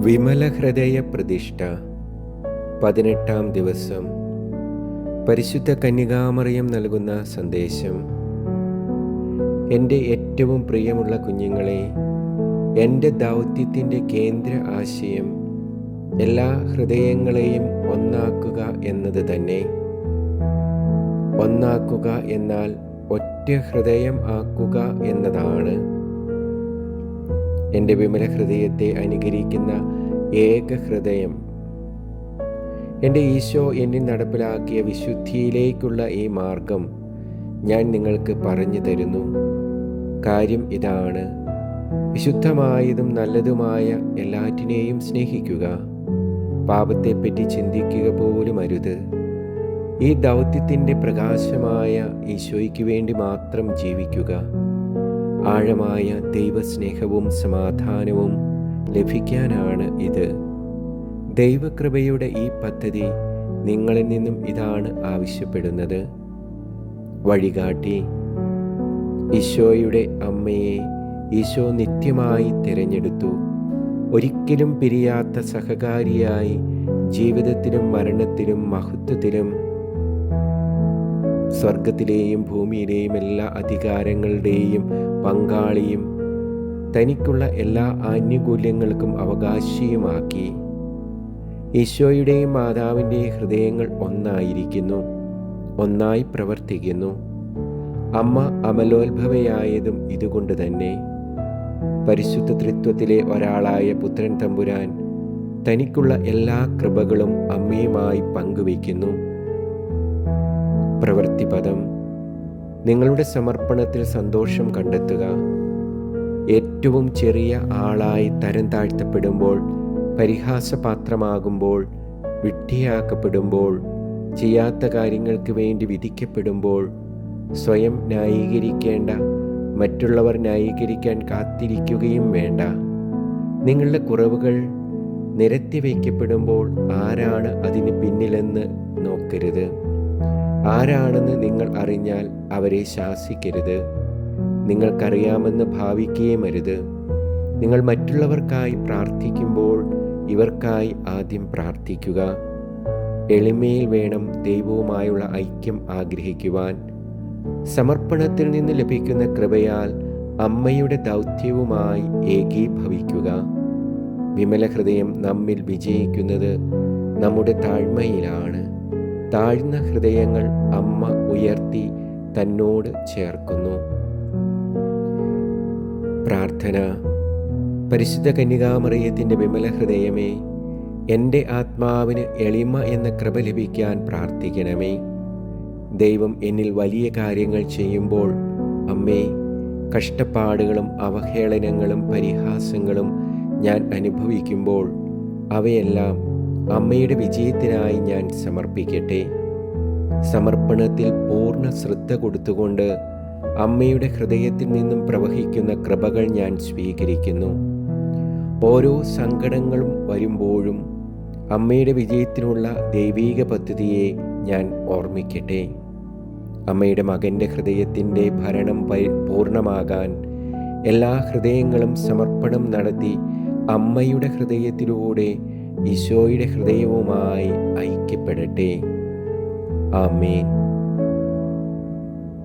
വിമലഹൃദയ പ്രതിഷ്ഠ 18-ാം ദിവസം. പരിശുദ്ധ കന്യകാമറിയം നൽകുന്ന സന്ദേശം. എൻ്റെ ഏറ്റവും പ്രിയമുള്ള കുഞ്ഞുങ്ങളെ, എൻ്റെ ദൗത്യത്തിൻ്റെ കേന്ദ്ര ആശയം എല്ലാ ഹൃദയങ്ങളെയും ഒന്നാക്കുക എന്നത് തന്നെ. ഒന്നാക്കുക എന്നാൽ ഒറ്റ ഹൃദയം ആക്കുക എന്നതാണ്. എൻ്റെ വിമല ഹൃദയത്തെ അനുകരിക്കുന്ന ഏക ഹൃദയം. എൻ്റെ ഈശോ എന്നിൽ നടപ്പിലാക്കിയ വിശുദ്ധിയിലേക്കുള്ള ഈ മാർഗം ഞാൻ നിങ്ങൾക്ക് പറഞ്ഞു തരുന്നു. കാര്യം ഇതാണ്: വിശുദ്ധമായതും നല്ലതുമായ എല്ലാറ്റിനെയും സ്നേഹിക്കുക. പാപത്തെപ്പറ്റി ചിന്തിക്കുക പോലും അരുത്. ഈ ദൗത്യത്തിൻ്റെ പ്രകാശമായ ഈശോയ്ക്ക് വേണ്ടി മാത്രം ജീവിക്കുക. ആഴമായ ദൈവസ്നേഹവും സമാധാനവും ലഭിക്കാനാണ് ഇത്. ദൈവകൃപയുടെ ഈ പദ്ധതി നിങ്ങളിൽ നിന്നും ഇതാണ് ആവശ്യപ്പെടുന്നത്. വഴികാട്ടി. ഈശോയുടെ അമ്മയെ ഈശോ നിത്യമായി തിരഞ്ഞെടുത്തു. ഒരിക്കലും പിരിയാത്ത സഹകാരിയായി ജീവിതത്തിലും മരണത്തിലും മഹത്വത്തിലും സ്വർഗത്തിലെയും ഭൂമിയിലെയും എല്ലാ അധികാരങ്ങളുടെയും പങ്കാളിയും തനിക്കുള്ള എല്ലാ ആനുകൂല്യങ്ങൾക്കും അവകാശിയുമാക്കി. ഈശോയുടെയും മാതാവിൻ്റെയും ഹൃദയങ്ങൾ ഒന്നായിരിക്കുന്നു, ഒന്നായി പ്രവർത്തിക്കുന്നു. അമ്മ അമലോത്ഭവയായതും ഇതുകൊണ്ട് തന്നെ. പരിശുദ്ധ ത്രിത്വത്തിലെ ഒരാളായ പുത്രൻ തമ്പുരാൻ തനിക്കുള്ള എല്ലാ കൃപകളും അമ്മയുമായി പങ്കുവയ്ക്കുന്നു. പ്രവൃത്തിപദം. നിങ്ങളുടെ സമർപ്പണത്തിൽ സന്തോഷം കണ്ടെത്തുക. ഏറ്റവും ചെറിയ ആളായി തരം താഴ്ത്തപ്പെടുമ്പോൾ, പരിഹാസപാത്രമാകുമ്പോൾ, വിഡ്ഢിയാക്കപ്പെടുമ്പോൾ, ചെയ്യാത്ത കാര്യങ്ങൾക്ക് വേണ്ടി വിധിക്കപ്പെടുമ്പോൾ സ്വയം ന്യായീകരിക്കേണ്ട, മറ്റുള്ളവർ ന്യായീകരിക്കാൻ കാത്തിരിക്കുകയും വേണ്ട. നിങ്ങളുടെ കുറവുകൾ നിരത്തി വയ്ക്കപ്പെടുമ്പോൾ ആരാണ് അതിന് പിന്നിലെന്ന് നോക്കരുത്. ആരാണെന്ന് നിങ്ങൾ അറിഞ്ഞാൽ അവരെ ശാസിക്കരുത്. നിങ്ങൾക്കറിയാമെന്ന് ഭാവിക്കുകയും അരുത്. നിങ്ങൾ മറ്റുള്ളവർക്കായി പ്രാർത്ഥിക്കുമ്പോൾ ഇവർക്കായി ആദ്യം പ്രാർത്ഥിക്കുക. എളിമയിൽ വേണം ദൈവവുമായുള്ള ഐക്യം ആഗ്രഹിക്കുവാൻ. സമർപ്പണത്തിൽ നിന്ന് ലഭിക്കുന്ന കൃപയാൽ അമ്മയുടെ ദൗത്യവുമായി ഏകീഭവിക്കുക. വിമല ഹൃദയം നമ്മിൽ വിജയിക്കുന്നത് നമ്മുടെ താഴ്മയിലാണ്. താഴ്ന്ന ഹൃദയങ്ങൾ അമ്മ ഉയർത്തി തന്നോട് ചേർക്കുന്നു. പ്രാർത്ഥന. പരിശുദ്ധ കന്യകാമറിയത്തിൻ്റെ വിമല ഹൃദയമേ, എൻ്റെ ആത്മാവിന് എളിമ എന്ന കൃപ ലഭിക്കാൻ പ്രാർത്ഥിക്കണമേ. ദൈവം എന്നിൽ വലിയ കാര്യങ്ങൾ ചെയ്യുമ്പോൾ, അമ്മേ, കഷ്ടപ്പാടുകളും അവഹേളനങ്ങളും പരിഹാസങ്ങളും ഞാൻ അനുഭവിക്കുമ്പോൾ അവയെല്ലാം അമ്മയുടെ വിജയത്തിനായി ഞാൻ സമർപ്പിക്കട്ടെ. സമർപ്പണത്തിൽ പൂർണ്ണ ശ്രദ്ധ കൊടുത്തുകൊണ്ട് അമ്മയുടെ ഹൃദയത്തിൽ നിന്നും പ്രവഹിക്കുന്ന കൃപകൾ ഞാൻ സ്വീകരിക്കുന്നു. ഓരോ സങ്കടങ്ങളും വരുമ്പോഴും അമ്മയുടെ വിജയത്തിനുള്ള ദൈവീക പദ്ധതിയെ ഞാൻ ഓർമ്മിക്കട്ടെ. അമ്മയുടെ മകൻ്റെ ഹൃദയത്തിൻ്റെ ഭരണം പൂർണ്ണമാകാൻ എല്ലാ ഹൃദയങ്ങളും സമർപ്പണം നടത്തി അമ്മയുടെ ഹൃദയത്തിലൂടെ ഈശോയുടെ ഹൃദയവുമായി ഐക്യപ്പെടട്ടെ. ആമേൻ.